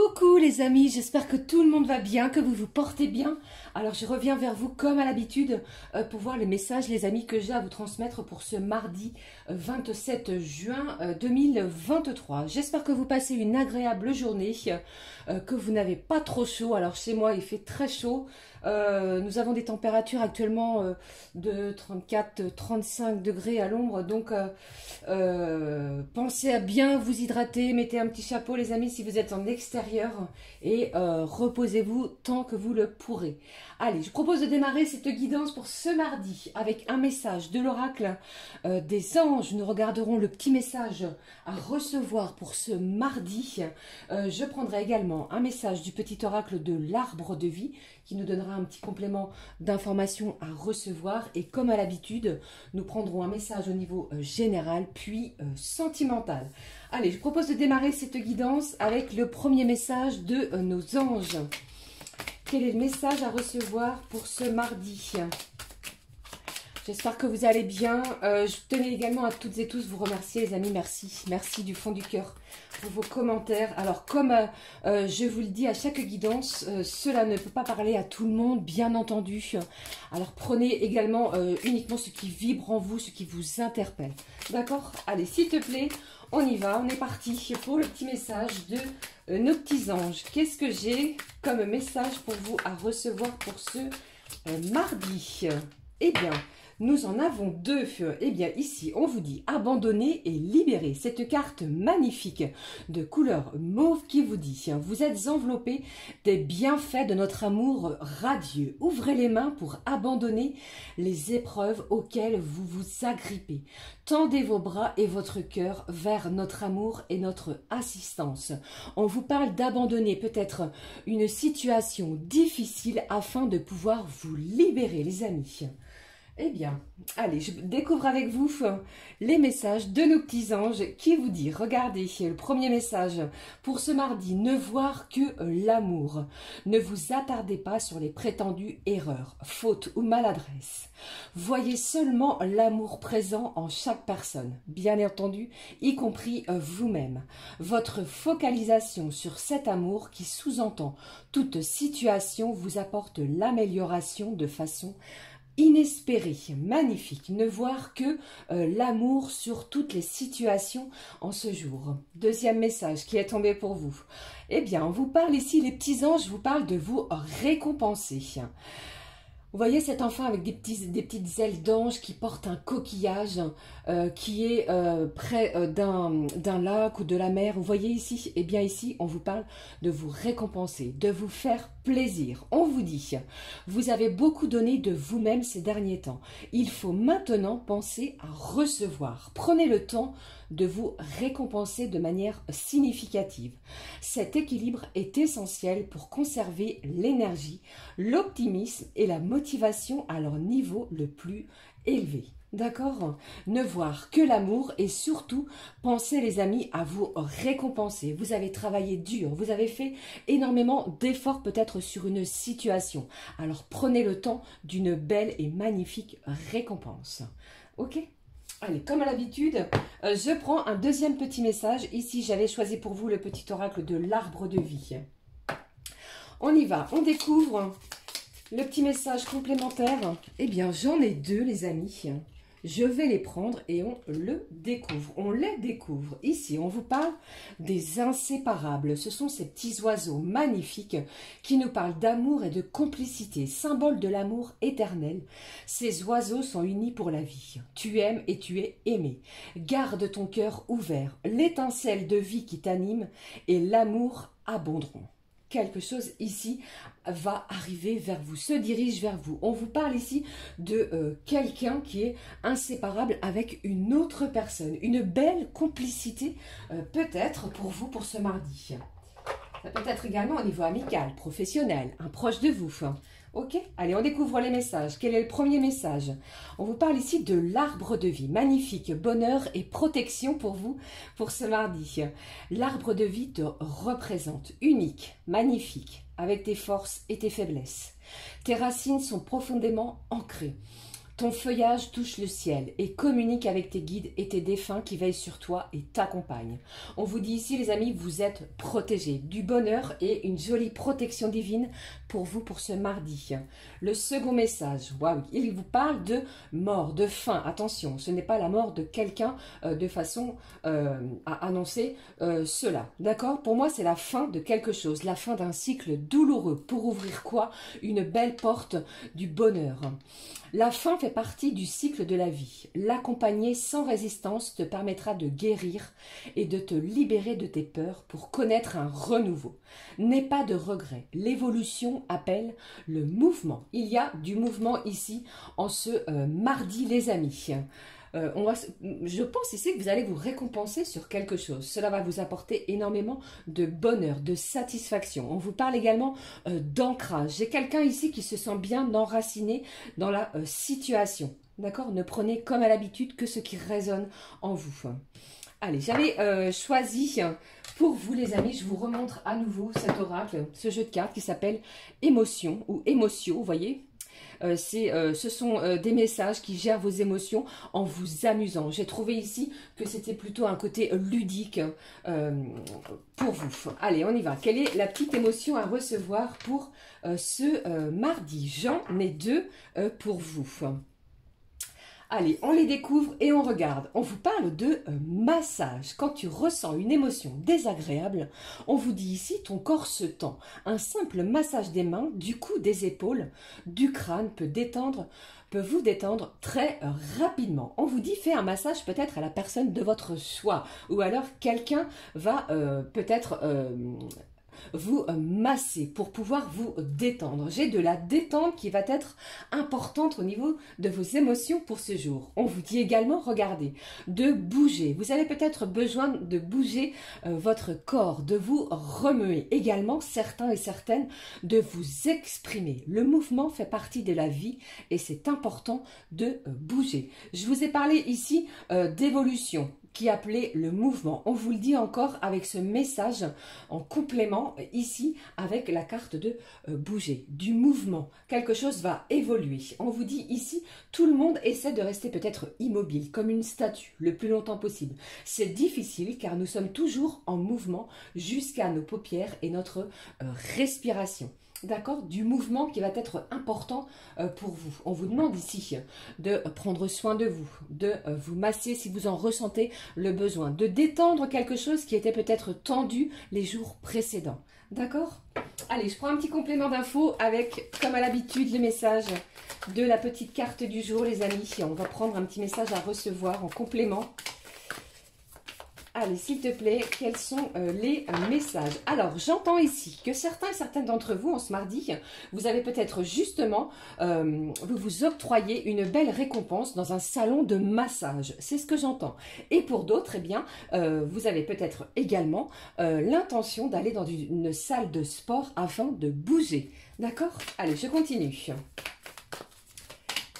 Coucou les amis, j'espère que tout le monde va bien, que vous vous portez bien. Alors je reviens vers vous comme à l'habitude pour voir les messages les amis que j'ai à vous transmettre pour ce mardi 27 juin 2023. J'espère que vous passez une agréable journée, que vous n'avez pas trop chaud. Alors chez moi il fait très chaud. Nous avons des températures actuellement de 34-35 degrés à l'ombre, donc pensez à bien vous hydrater, mettez un petit chapeau les amis si vous êtes en extérieur et reposez-vous tant que vous le pourrez. Allez, je propose de démarrer cette guidance pour ce mardi avec un message de l'oracle des anges. Nous regarderons le petit message à recevoir pour ce mardi. Je prendrai également un message du petit oracle de l'arbre de vie qui nous donnera un petit complément d'information à recevoir. Et comme à l'habitude, nous prendrons un message au niveau général puis sentimental. Allez, je propose de démarrer cette guidance avec le premier message de nos anges. Quel est le message à recevoir pour ce mardi ? J'espère que vous allez bien. Je tenais également à toutes et tous vous remercier les amis. Merci. Merci du fond du cœur pour vos commentaires. Alors comme je vous le dis à chaque guidance, cela ne peut pas parler à tout le monde, bien entendu. Alors prenez également uniquement ce qui vibre en vous, ce qui vous interpelle. D'accord ? Allez, s'il te plaît, on y va. On est parti pour le petit message de nos petits anges. Qu'est-ce que j'ai comme message pour vous à recevoir pour ce mardi ? Eh bien, nous en avons deux. Eh bien, ici, on vous dit abandonner et libérer. Cette carte magnifique de couleur mauve qui vous dit vous êtes enveloppé des bienfaits de notre amour radieux. Ouvrez les mains pour abandonner les épreuves auxquelles vous vous agrippez. Tendez vos bras et votre cœur vers notre amour et notre assistance. On vous parle d'abandonner peut-être une situation difficile afin de pouvoir vous libérer, les amis. Eh bien, allez, je découvre avec vous les messages de nos petits anges qui vous dit, regardez, le premier message pour ce mardi, ne voir que l'amour. Ne vous attardez pas sur les prétendues erreurs, fautes ou maladresses. Voyez seulement l'amour présent en chaque personne, bien entendu, y compris vous-même. Votre focalisation sur cet amour qui sous-entend toute situation vous apporte l'amélioration de façon inespéré, magnifique, ne voir que l'amour sur toutes les situations en ce jour. Deuxième message qui est tombé pour vous. Eh bien, on vous parle ici, les petits anges vous parlent de vous récompenser. Vous voyez cet enfant avec des petites ailes d'ange qui porte un coquillage qui est près d'un lac ou de la mer. Vous voyez ici, eh bien ici, on vous parle de vous récompenser, de vous faire plaisir. On vous dit, vous avez beaucoup donné de vous-même ces derniers temps. Il faut maintenant penser à recevoir. Prenez le temps de vous récompenser de manière significative. Cet équilibre est essentiel pour conserver l'énergie, l'optimisme et la motivation à leur niveau le plus élevé. D'accord? Ne voir que l'amour et surtout pensez les amis à vous récompenser. Vous avez travaillé dur, vous avez fait énormément d'efforts peut-être sur une situation. Alors prenez le temps d'une belle et magnifique récompense. Ok? Allez, comme à l'habitude, je prends un deuxième petit message. Ici, j'avais choisi pour vous le petit oracle de l'arbre de vie. On y va, on découvre le petit message complémentaire. Eh bien, j'en ai deux, les amis. Je vais les prendre et on le découvre. On les découvre. Ici, on vous parle des inséparables. Ce sont ces petits oiseaux magnifiques qui nous parlent d'amour et de complicité, symbole de l'amour éternel. Ces oiseaux sont unis pour la vie. Tu aimes et tu es aimé. Garde ton cœur ouvert. L'étincelle de vie qui t'anime et l'amour abonderont. Quelque chose ici va arriver vers vous, se dirige vers vous. On vous parle ici de quelqu'un qui est inséparable avec une autre personne. Une belle complicité peut-être pour vous pour ce mardi. Ça peut être également au niveau amical, professionnel, un proche de vous. Ok? Allez, on découvre les messages. Quel est le premier message? On vous parle ici de l'arbre de vie. Magnifique, bonheur et protection pour vous pour ce mardi. L'arbre de vie te représente, unique, magnifique, avec tes forces et tes faiblesses. Tes racines sont profondément ancrées. Ton feuillage touche le ciel et communique avec tes guides et tes défunts qui veillent sur toi et t'accompagnent. On vous dit ici, les amis, vous êtes protégés. Du bonheur et une jolie protection divine pour vous pour ce mardi. Le second message, waouh, il vous parle de mort, de fin. Attention, ce n'est pas la mort de quelqu'un de façon à annoncer cela. D'accord? Pour moi, c'est la fin de quelque chose, la fin d'un cycle douloureux pour ouvrir quoi? Une belle porte du bonheur. La fin fait partie du cycle de la vie. L'accompagner sans résistance te permettra de guérir et de te libérer de tes peurs pour connaître un renouveau. N'aie pas de regrets. L'évolution appelle le mouvement. Il y a du mouvement ici en ce mardi, les amis. Je pense ici que vous allez vous récompenser sur quelque chose. Cela va vous apporter énormément de bonheur, de satisfaction. On vous parle également d'ancrage. J'ai quelqu'un ici qui se sent bien enraciné dans la situation. D'accord? Ne prenez comme à l'habitude que ce qui résonne en vous. Allez, j'avais choisi pour vous les amis, je vous remontre à nouveau cet oracle, ce jeu de cartes qui s'appelle Émotion ou Émotio, vous voyez? Ce sont des messages qui gèrent vos émotions en vous amusant. J'ai trouvé ici que c'était plutôt un côté ludique pour vous. Allez, on y va. Quelle est la petite émotion à recevoir pour ce mardi? J'en ai deux pour vous. Allez, on les découvre et on regarde. On vous parle de massage. Quand tu ressens une émotion désagréable, on vous dit ici ton corps se tend. Un simple massage des mains, du cou, des épaules, du crâne peut vous détendre très rapidement. On vous dit fais un massage peut-être à la personne de votre choix. Ou alors quelqu'un va peut-être vous masser pour pouvoir vous détendre. J'ai de la détente qui va être importante au niveau de vos émotions pour ce jour. On vous dit également, regardez, de bouger. Vous avez peut-être besoin de bouger votre corps, de vous remuer. Également, certains et certaines, de vous exprimer. Le mouvement fait partie de la vie et c'est important de bouger. Je vous ai parlé ici d'évolution qui appelait le mouvement. On vous le dit encore avec ce message en complément ici avec la carte de bouger, du mouvement. Quelque chose va évoluer. On vous dit ici, tout le monde essaie de rester peut-être immobile, comme une statue, le plus longtemps possible. C'est difficile car nous sommes toujours en mouvement jusqu'à nos paupières et notre respiration. D'accord, du mouvement qui va être important pour vous. On vous demande ici de prendre soin de vous, de vous masser si vous en ressentez le besoin, de détendre quelque chose qui était peut-être tendu les jours précédents. D'accord? Allez, je prends un petit complément d'infos avec, comme à l'habitude, le message de la petite carte du jour, les amis. On va prendre un petit message à recevoir en complément. Allez, s'il te plaît, quels sont les messages? Alors, j'entends ici que certains et certaines d'entre vous, en ce mardi, vous avez peut-être justement, vous vous octroyez une belle récompense dans un salon de massage. C'est ce que j'entends. Et pour d'autres, eh bien, vous avez peut-être également l'intention d'aller dans une salle de sport afin de bouger. D'accord? Allez, je continue.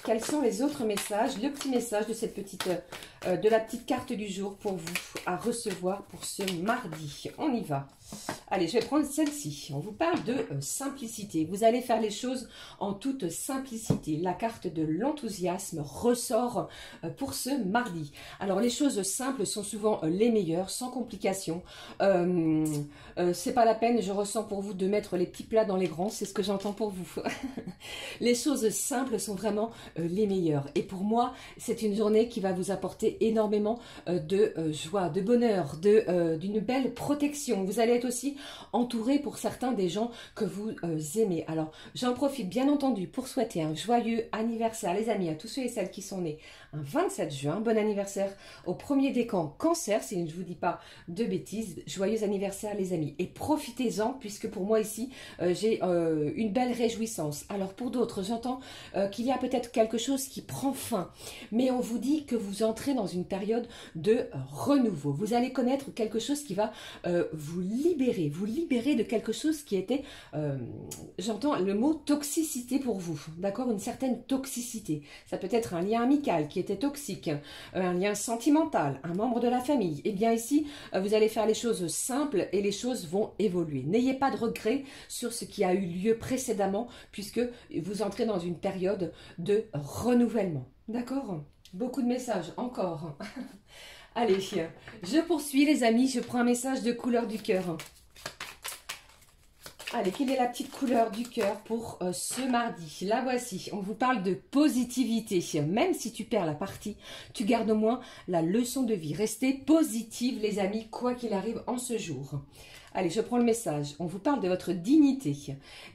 Quels sont les autres messages? Le petit message de cette petite, de la petite carte du jour pour vous à recevoir pour ce mardi. On y va. Allez, je vais prendre celle-ci. On vous parle de simplicité. Vous allez faire les choses en toute simplicité. La carte de l'enthousiasme ressort pour ce mardi. Alors, les choses simples sont souvent les meilleures, sans complications. C'est pas la peine, je ressens pour vous, de mettre les petits plats dans les grands. C'est ce que j'entends pour vous. Les choses simples sont vraiment les meilleures. Et pour moi, c'est une journée qui va vous apporter énormément de joie, de bonheur, d'une belle protection. Vous allez être aussi entouré pour certains des gens que vous aimez. Alors, j'en profite bien entendu pour souhaiter un joyeux anniversaire, les amis, à tous ceux et celles qui sont nés un 27 juin. Bon anniversaire au premier décan Cancer, si je ne vous dis pas de bêtises. Joyeux anniversaire, les amis. Et profitez-en, puisque pour moi ici, j'ai une belle réjouissance. Alors, pour d'autres, j'entends qu'il y a peut-être quelque chose qui prend fin. Mais on vous dit que vous entrez dans une période de renouveau. Vous allez connaître quelque chose qui va vous libérer, vous libérer de quelque chose qui était, j'entends le mot toxicité pour vous, d'accord, une certaine toxicité. Ça peut être un lien amical qui était toxique, un lien sentimental, un membre de la famille. Et bien ici, vous allez faire les choses simples et les choses vont évoluer. N'ayez pas de regrets sur ce qui a eu lieu précédemment puisque vous entrez dans une période de renouvellement, d'accord? Beaucoup de messages encore. Allez, je poursuis les amis, je prends un message de couleur du cœur. Allez, quelle est la petite couleur du cœur pour ce mardi? La voici, on vous parle de positivité. Même si tu perds la partie, tu gardes au moins la leçon de vie. Restez positive les amis, quoi qu'il arrive en ce jour. Allez, je prends le message. On vous parle de votre dignité.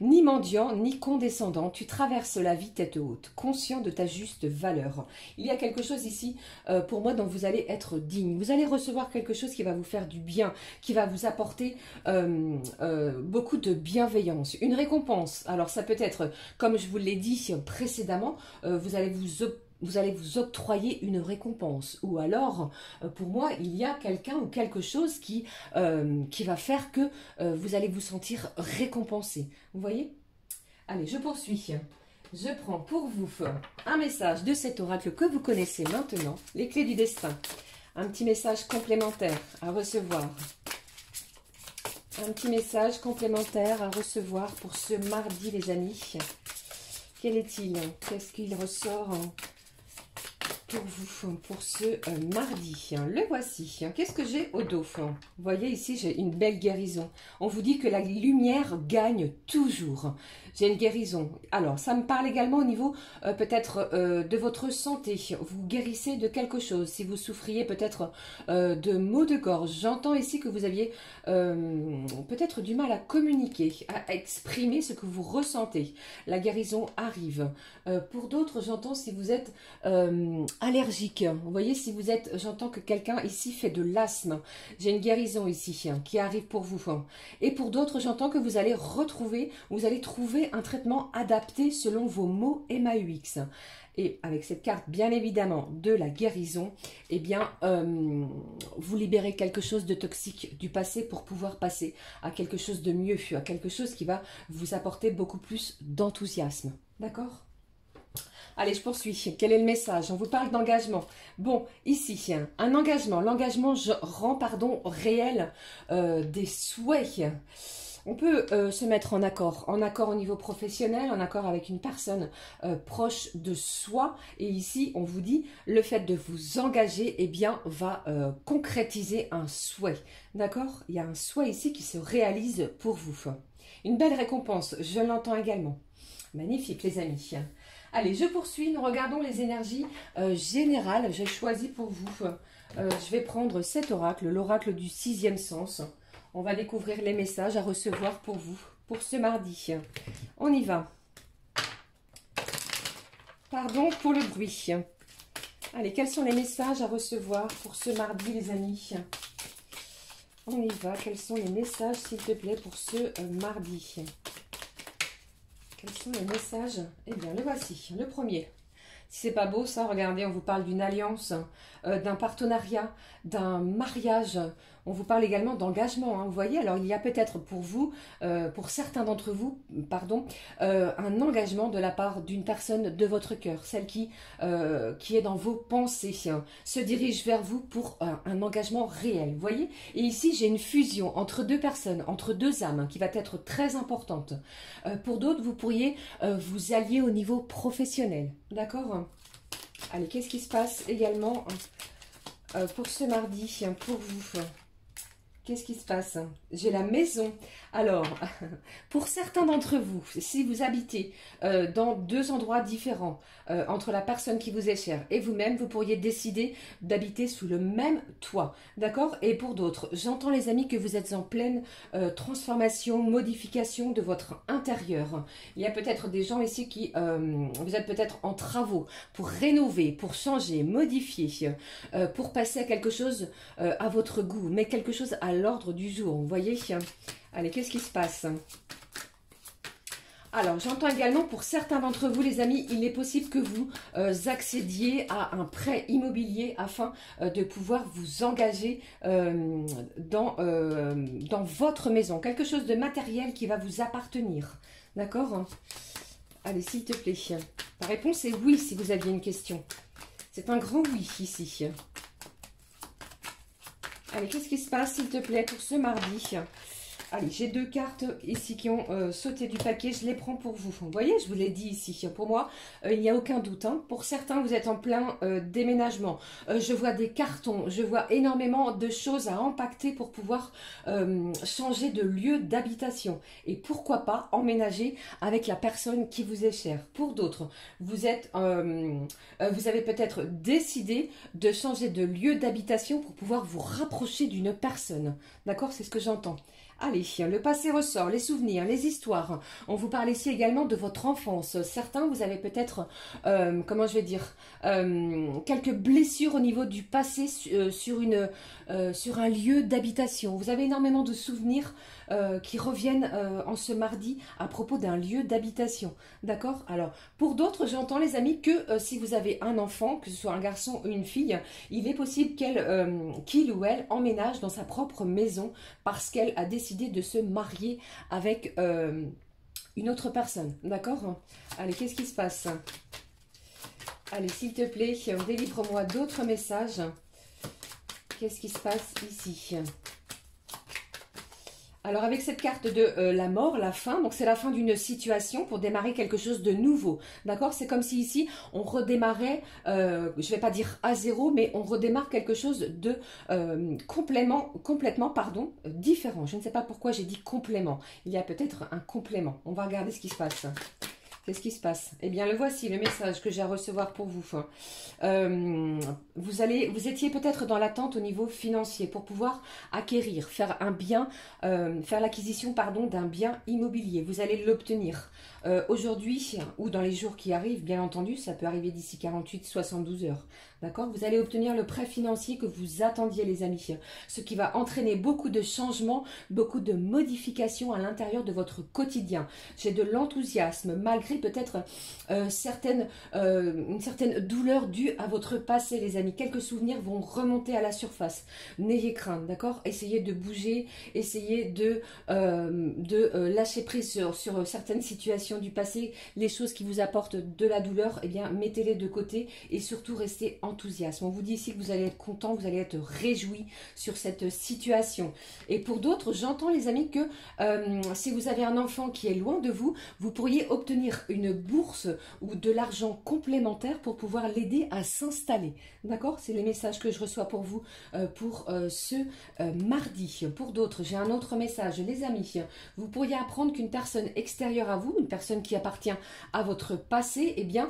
Ni mendiant, ni condescendant, tu traverses la vie tête haute, conscient de ta juste valeur. Il y a quelque chose ici, pour moi, dont vous allez être digne. Vous allez recevoir quelque chose qui va vous faire du bien, qui va vous apporter beaucoup de bienveillance. Une récompense. Alors, ça peut être, comme je vous l'ai dit précédemment, vous allez vous octroyer une récompense. Ou alors, pour moi, il y a quelqu'un ou quelque chose qui va faire que vous allez vous sentir récompensé. Vous voyez? Allez, je poursuis. Je prends pour vous un message de cet oracle que vous connaissez maintenant, les clés du destin. Un petit message complémentaire à recevoir. Un petit message complémentaire à recevoir pour ce mardi, les amis. Quel est-il? Qu'est-ce qu'il ressort pour vous, pour ce mardi? Le voici. Qu'est-ce que j'ai au dos? Vous voyez ici, j'ai une belle guérison. On vous dit que la lumière gagne toujours. J'ai une guérison. Alors, ça me parle également au niveau peut-être de votre santé. Vous guérissez de quelque chose. Si vous souffriez peut-être de maux de gorge. J'entends ici que vous aviez peut-être du mal à communiquer, à exprimer ce que vous ressentez. La guérison arrive. Pour d'autres, j'entends si vous êtes allergique. Vous voyez, si vous êtes, j'entends que quelqu'un ici fait de l'asthme. J'ai une guérison ici qui arrive pour vous. Et pour d'autres, j'entends que vous allez retrouver, vous allez trouver un traitement adapté selon vos mots MAUX. Et avec cette carte, bien évidemment, de la guérison, eh bien, vous libérez quelque chose de toxique du passé pour pouvoir passer à quelque chose de mieux, à quelque chose qui va vous apporter beaucoup plus d'enthousiasme. D'accord ? Allez, je poursuis. Quel est le message? On vous parle d'engagement. Bon, ici, un engagement. L'engagement rend, réel des souhaits. On peut se mettre en accord au niveau professionnel, en accord avec une personne proche de soi. Et ici, on vous dit, le fait de vous engager, eh bien, va concrétiser un souhait. D'accord? Il y a un souhait ici qui se réalise pour vous. Une belle récompense, je l'entends également. Magnifique, les amis. Allez, je poursuis. Nous regardons les énergies générales. J'ai choisi pour vous. Je vais prendre cet oracle, l'oracle du 6e sens. On va découvrir les messages à recevoir pour vous, pour ce mardi. On y va. Pardon pour le bruit. Allez, quels sont les messages à recevoir pour ce mardi, les amis? On y va. Quels sont les messages, s'il te plaît, pour ce mardi? Quels sont les messages? Eh bien, le voici. Le premier. Si c'est pas beau, ça, regardez, on vous parle d'une alliance, d'un partenariat, d'un mariage. On vous parle également d'engagement, hein, vous voyez. Alors, il y a peut-être pour vous, pour certains d'entre vous, un engagement de la part d'une personne de votre cœur, celle qui est dans vos pensées, se dirige vers vous pour un engagement réel, vous voyez. Et ici, j'ai une fusion entre deux personnes, entre deux âmes, qui va être très importante. Pour d'autres, vous pourriez vous allier au niveau professionnel, d'accord? Allez, qu'est-ce qui se passe également pour ce mardi, pour vous? Qu'est-ce qui se passe? J'ai la maison. Alors, pour certains d'entre vous, si vous habitez dans deux endroits différents, entre la personne qui vous est chère et vous-même, vous pourriez décider d'habiter sous le même toit. D'accord? Et pour d'autres, j'entends les amis que vous êtes en pleine transformation, modification de votre intérieur. Il y a peut-être des gens ici qui, vous êtes peut-être en travaux pour rénover, pour changer, modifier, pour passer à quelque chose à votre goût, mais quelque chose à l'ordre du jour, vous voyez. Allez, qu'est-ce qui se passe? Alors, j'entends également pour certains d'entre vous, les amis, il est possible que vous accédiez à un prêt immobilier afin de pouvoir vous engager dans votre maison. Quelque chose de matériel qui va vous appartenir. D'accord? Allez, s'il te plaît. La réponse est oui si vous aviez une question. C'est un grand oui ici. Allez, qu'est-ce qui se passe, s'il te plaît, pour ce mardi? Allez, j'ai 2 cartes ici qui ont sauté du paquet. Je les prends pour vous. Vous voyez, je vous l'ai dit ici. Pour moi, il n'y a aucun doute. Hein. Pour certains, vous êtes en plein déménagement. Je vois des cartons. Je vois énormément de choses à impacter pour pouvoir changer de lieu d'habitation. Et pourquoi pas emménager avec la personne qui vous est chère. Pour d'autres, vous avez peut-être décidé de changer de lieu d'habitation pour pouvoir vous rapprocher d'une personne. D'accord? C'est ce que j'entends. Allez, le passé ressort, les souvenirs, les histoires. On vous parle ici également de votre enfance. Certains, vous avez peut-être, comment je vais dire, quelques blessures au niveau du passé sur un lieu d'habitation. Vous avez énormément de souvenirs qui reviennent en ce mardi à propos d'un lieu d'habitation. D'accord? Alors, pour d'autres, j'entends les amis que si vous avez un enfant, que ce soit un garçon ou une fille, il est possible qu'il ou elle emménage dans sa propre maison parce qu'elle a décidé de se marier avec une autre personne. D'accord? Allez, qu'est-ce qui se passe? Allez, s'il te plaît, délivre-moi d'autres messages. Qu'est-ce qui se passe ici? Alors, avec cette carte de la mort, la fin, donc c'est la fin d'une situation pour démarrer quelque chose de nouveau. D'accord? C'est comme si ici, on redémarrait, je ne vais pas dire à zéro, mais on redémarre quelque chose de complètement différent. Je ne sais pas pourquoi j'ai dit complément. Il y a peut-être un complément. On va regarder ce qui se passe. Qu'est-ce qui se passe? Eh bien, le voici, le message que j'ai à recevoir pour vous. Vous étiez peut-être dans l'attente au niveau financier pour pouvoir acquérir, faire un bien, faire l'acquisition, pardon, d'un bien immobilier. Vous allez l'obtenir aujourd'hui ou dans les jours qui arrivent, bien entendu, ça peut arriver d'ici 48-72 heures. D'accord? Vous allez obtenir le prêt financier que vous attendiez, les amis. Ce qui va entraîner beaucoup de changements, beaucoup de modifications à l'intérieur de votre quotidien. J'ai de l'enthousiasme, malgré peut-être une certaine douleur due à votre passé, les amis. Quelques souvenirs vont remonter à la surface. N'ayez crainte, d'accord? Essayez de bouger, essayez de lâcher prise sur certaines situations du passé. Les choses qui vous apportent de la douleur, eh bien, mettez-les de côté et surtout restez enthousiaste. On vous dit ici que vous allez être content, vous allez être réjoui sur cette situation. Et pour d'autres, j'entends les amis que si vous avez un enfant qui est loin de vous, vous pourriez obtenir une bourse ou de l'argent complémentaire pour pouvoir l'aider à s'installer. D'accord? C'est les messages que je reçois pour vous pour ce mardi. Pour d'autres, j'ai un autre message. Les amis, vous pourriez apprendre qu'une personne extérieure à vous, une personne qui appartient à votre passé, eh bien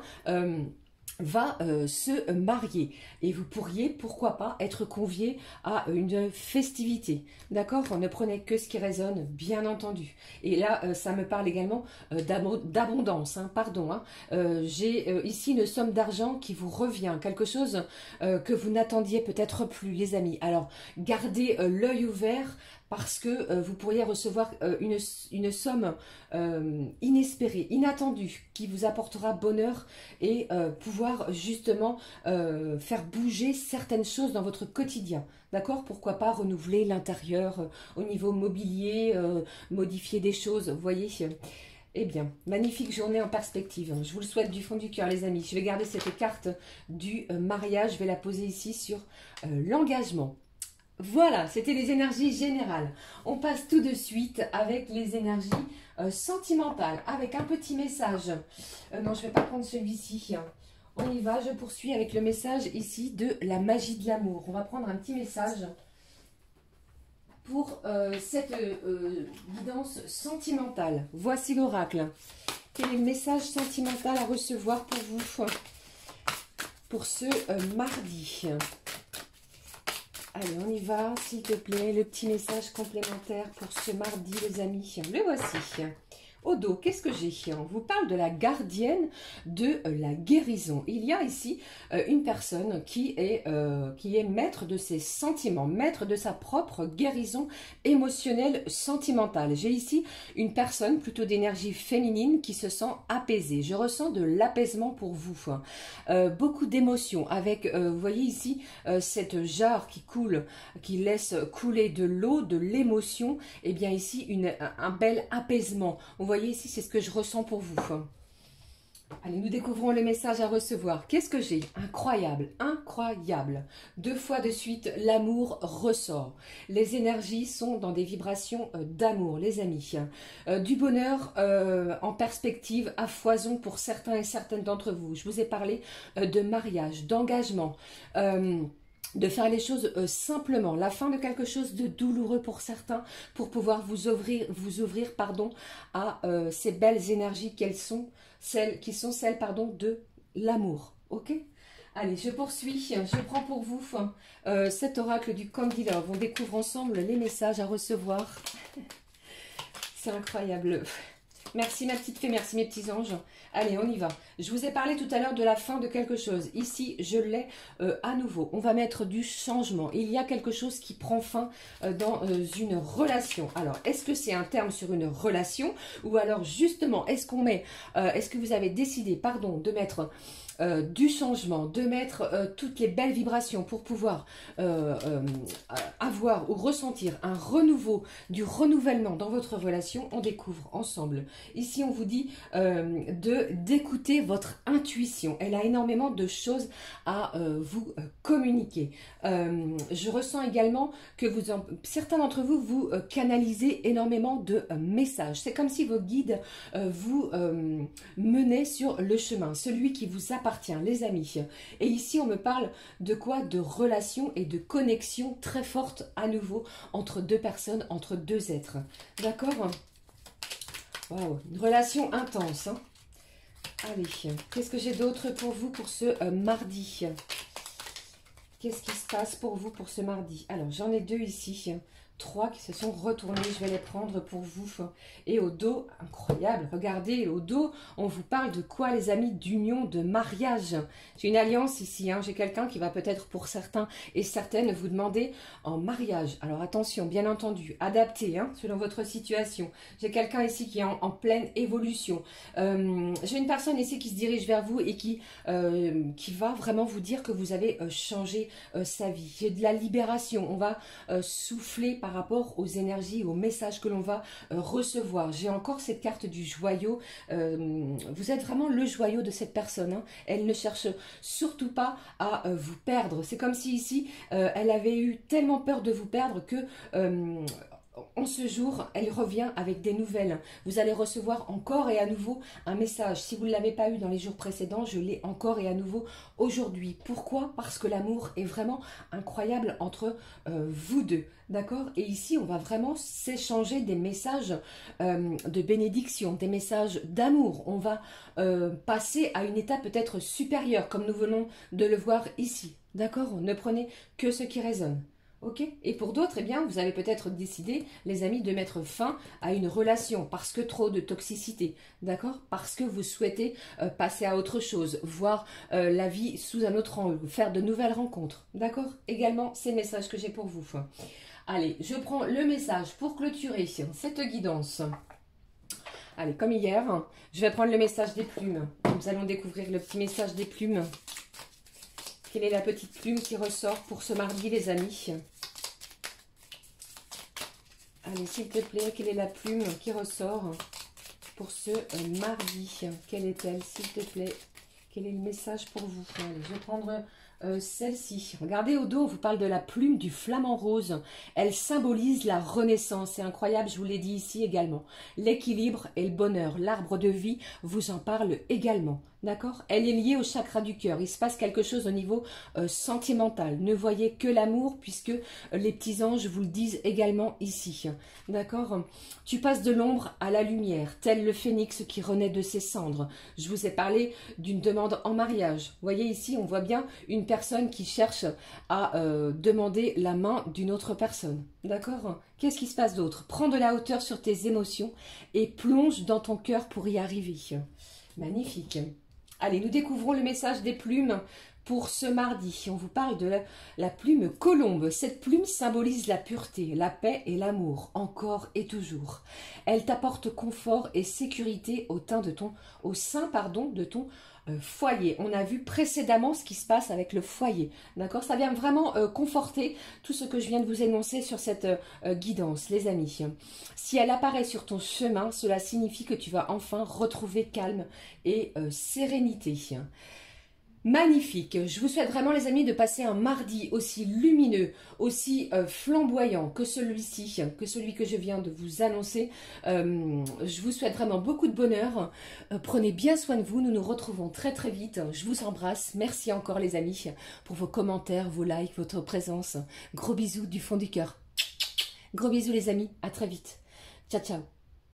va se marier et vous pourriez, pourquoi pas, être convié à une festivité. D'accord? Ne prenez que ce qui résonne, bien entendu. Et là, ça me parle également d'abondance, hein, pardon. Hein. J'ai ici une somme d'argent qui vous revient, quelque chose que vous n'attendiez peut-être plus, les amis. Alors, gardez l'œil ouvert parce que vous pourriez recevoir une somme inespérée, inattendue, qui vous apportera bonheur et pouvoir justement faire bouger certaines choses dans votre quotidien. D'accord? Pourquoi pas renouveler l'intérieur au niveau mobilier, modifier des choses, vous voyez? Eh bien, magnifique journée en perspective. Je vous le souhaite du fond du cœur, les amis. Je vais garder cette carte du mariage, je vais la poser ici sur l'engagement. Voilà, c'était les énergies générales. On passe tout de suite avec les énergies sentimentales, avec un petit message. Non, je ne vais pas prendre celui-ci. On y va, je poursuis avec le message ici de la magie de l'amour. On va prendre un petit message pour cette guidance sentimentale. Voici l'oracle. Quel est le message sentimental à recevoir pour vous pour ce mardi? Allez, on y va, s'il te plaît. Le petit message complémentaire pour ce mardi, les amis. Le voici. Au dos, qu'est-ce que j'ai? On vous parle de la gardienne de la guérison. Il y a ici une personne qui est maître de ses sentiments, maître de sa propre guérison émotionnelle, sentimentale. J'ai ici une personne plutôt d'énergie féminine qui se sent apaisée. Je ressens de l'apaisement pour vous. Beaucoup d'émotions avec, vous voyez ici, cette jarre qui coule, qui laisse couler de l'eau, de l'émotion. Et bien ici, un bel apaisement. Vous voyez ici, c'est ce que je ressens pour vous. Allez, nous découvrons le message à recevoir. Qu'est-ce que j'ai? Incroyable, incroyable. 2 fois de suite, l'amour ressort. Les énergies sont dans des vibrations d'amour, les amis. Du bonheur en perspective à foison pour certains et certaines d'entre vous. Je vous ai parlé de mariage, d'engagement. De faire les choses simplement, la fin de quelque chose de douloureux pour certains, pour pouvoir vous ouvrir pardon, à ces belles énergies qui sont celles de l'amour. Ok? Allez, je poursuis, je prends pour vous cet oracle du Candy Love. On découvre ensemble les messages à recevoir. C'est incroyable. Merci ma petite fée, merci mes petits anges. Allez, on y va. Je vous ai parlé tout à l'heure de la fin de quelque chose. Ici, je l'ai à nouveau. On va mettre du changement. Il y a quelque chose qui prend fin dans une relation. Alors, est-ce que c'est un terme sur une relation? Ou alors, justement, est-ce que vous avez décidé, pardon, de mettre du changement, de mettre toutes les belles vibrations pour pouvoir avoir ou ressentir un renouveau, du renouvellement dans votre relation? On découvre ensemble. Ici, on vous dit d'écouter votre intuition. Elle a énormément de choses à vous communiquer. Je ressens également que certains d'entre vous, vous canalisez énormément de messages. C'est comme si vos guides vous menaient sur le chemin, celui qui vous appartient, les amis. Et ici, on me parle de quoi? De relations et de connexions très fortes à nouveau entre 2 personnes, entre 2 êtres. D'accord? Waouh, une relation intense. Hein. Allez, qu'est-ce que j'ai d'autre pour vous pour ce mardi? Qu'est-ce qui se passe pour vous pour ce mardi? Alors, j'en ai 2 ici. 3 qui se sont retournés, je vais les prendre pour vous. Et au dos, incroyable, regardez, au dos, on vous parle de quoi les amis? D'union, de mariage. J'ai une alliance ici, hein. J'ai quelqu'un qui va peut-être pour certains et certaines vous demander en mariage. Alors attention, bien entendu, adapté hein, selon votre situation. J'ai quelqu'un ici qui est en pleine évolution. J'ai une personne ici qui se dirige vers vous et qui va vraiment vous dire que vous avez changé sa vie. J'ai de la libération, on va souffler par rapport aux énergies, aux messages que l'on va recevoir. J'ai encore cette carte du joyau. Vous êtes vraiment le joyau de cette personne. Hein. Elle ne cherche surtout pas à vous perdre. C'est comme si ici, elle avait eu tellement peur de vous perdre que... en ce jour, elle revient avec des nouvelles. Vous allez recevoir encore et à nouveau un message. Si vous ne l'avez pas eu dans les jours précédents, je l'ai encore et à nouveau aujourd'hui. Pourquoi? Parce que l'amour est vraiment incroyable entre vous deux. D'accord? Et ici, on va vraiment s'échanger des messages de bénédiction, des messages d'amour. On va passer à une étape peut-être supérieure, comme nous venons de le voir ici. D'accord? Ne prenez que ce qui résonne. Ok? Et pour d'autres, eh bien, vous avez peut-être décidé, les amis, de mettre fin à une relation parce que trop de toxicité, d'accord? Parce que vous souhaitez passer à autre chose, voir la vie sous un autre angle, faire de nouvelles rencontres, d'accord? Également, c'est le message que j'ai pour vous. Allez, je prends le message pour clôturer cette guidance. Allez, comme hier, je vais prendre le message des plumes. Nous allons découvrir le petit message des plumes. Quelle est la petite plume qui ressort pour ce mardi, les amis? Allez, s'il te plaît, quelle est la plume qui ressort pour ce mardi? Quelle est-elle, s'il te plaît? Quel est le message pour vous? Allez, je vais prendre celle-ci. Regardez au dos, on vous parle de la plume du flamant rose. Elle symbolise la renaissance. C'est incroyable, je vous l'ai dit ici également. L'équilibre et le bonheur. L'arbre de vie vous en parle également. D'accord? Elle est liée au chakra du cœur. Il se passe quelque chose au niveau sentimental. Ne voyez que l'amour puisque les petits anges vous le disent également ici. D'accord? Tu passes de l'ombre à la lumière, tel le phénix qui renaît de ses cendres. Je vous ai parlé d'une demande en mariage. Vous voyez ici, on voit bien une personne qui cherche à demander la main d'une autre personne. D'accord? Qu'est-ce qui se passe d'autre? Prends de la hauteur sur tes émotions et plonge dans ton cœur pour y arriver. Magnifique. Allez, nous découvrons le message des plumes pour ce mardi. On vous parle de la plume colombe. Cette plume symbolise la pureté, la paix et l'amour, encore et toujours. Elle t'apporte confort et sécurité au sein de ton foyer. On a vu précédemment ce qui se passe avec le foyer. D'accord? Ça vient vraiment conforter tout ce que je viens de vous énoncer sur cette guidance, les amis. Si elle apparaît sur ton chemin, cela signifie que tu vas enfin retrouver calme et sérénité. Magnifique. Je vous souhaite vraiment, les amis, de passer un mardi aussi lumineux, aussi flamboyant que celui-ci, que celui que je viens de vous annoncer. Je vous souhaite vraiment beaucoup de bonheur. Prenez bien soin de vous. Nous nous retrouvons très très vite. Je vous embrasse. Merci encore, les amis, pour vos commentaires, vos likes, votre présence. Gros bisous du fond du cœur. Gros bisous, les amis. À très vite. Ciao, ciao.